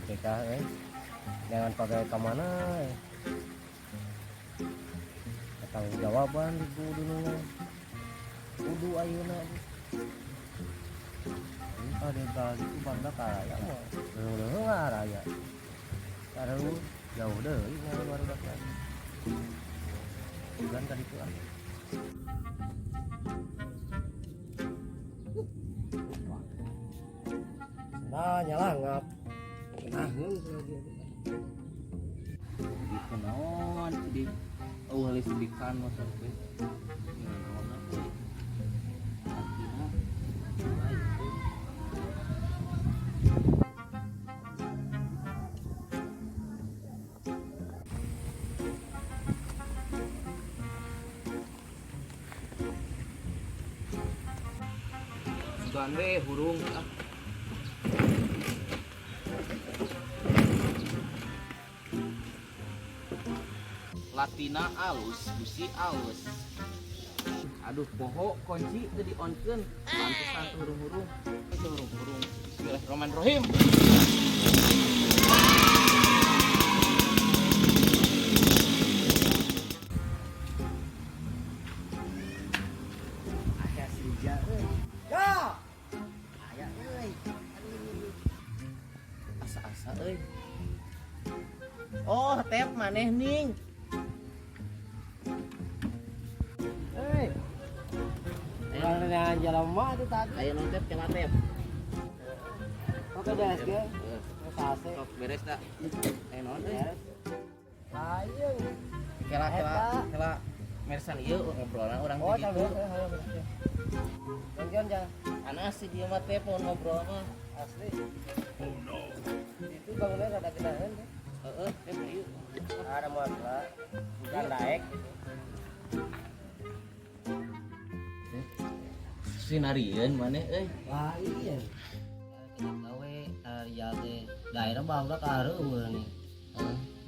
nikah jangan pakai kemana tanggung jawaban di kudunya kudu ayeuna ada kali itu bangga karaya mah nggak raya taruh jauh deh ini baru dapat bukan tadi itu nah nyala ngap nah di kenaon di awal listrikan maksudnya sugan we hurung Latina alus, busi alus. Aduh, poho kunci teu dionkeun. Pantesan hurung-hurung. Hurung-hurung. Bismillahirrahmanirrahim. aya sija euy. Ya. Aya euy. Asa-asa euy. Oh, tep maneh ning. Orang yang jalan mah itu tadi. Ayo nonton kena tep. Oke beres ge. Kasih. Sok beres tak? Ayo nonton. Ayo. Kela mersan ieu ngobrolan urang Oh, gitu. ayo. Jangan. Anas si dia mah teh pohon ngobrol mah. Asli. Oh no. Itu bangunnya rada gedean deh. Heeh, teh ieu. Ada motor. Bukan naik. Sinarieun maneh euy. Wah, iya. Kita gawe ya teh daerah bangga kareueun nih.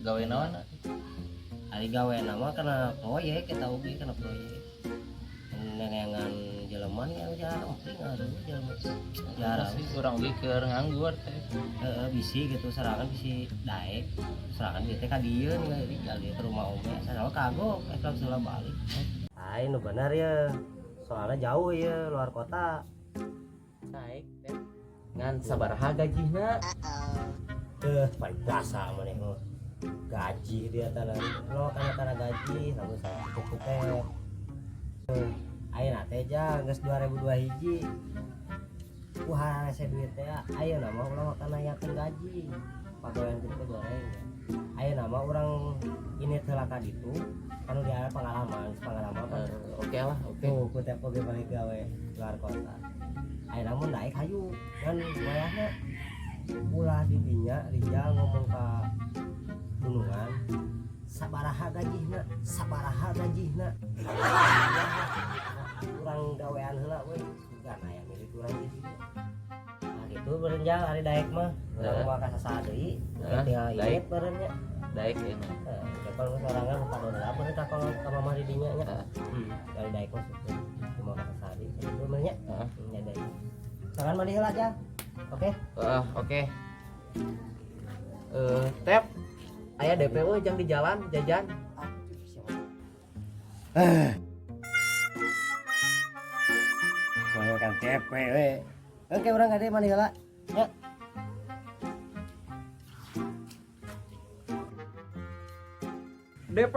Gawe naon? Ari gawe nama karena proyek kita ugi karena proyek. Nenengan jeleman yang jarang tinggal jarang sih kurang lebih keur nganggur teh. bisi gitu serangan bisi daek serangan dia teh ka dieu nih ke rumah ome sareng kagok eta sulah balik. Ai nu bener ya. Soalnya jauh ya luar kota. Naik teh. Ngan sabaraha gajihna? Paling biasa maneh mah. Gaji dia tanah lo kana gaji lalu cukup teh. Ayeuna teh jang geus 2002 hiji. Kumaha saya duit teh ayeuna mah urang kana yakeun gaji. Pagawean teh goreng. Ayeuna mah urang ini heula ka ditu anu dia pengalaman kan. Oke lah, oke. Tuh ku teh poge balik gawe luar kota. Ayeuna mun daek hayu kan wayahna ulah di dinya Rijal ngomong ka gunungan sabaraha gajihna urang gawean heula we bukan aya milik urang di dinya. Nah gitu berenjang hari daek mah urang mah ka sasa deui tinggal ieu berennya Daek ya. kalau sorangan pada udah apa kita kalau sama mari dinya nya dari daek mah cuma ka sasa deui itu nya nya daek jangan mandi heula aja. Oke. Oke. Tep aya DPO jang di jalan jajan. Saya kan TP we. Oke urang gade mandi heula. Nya. DP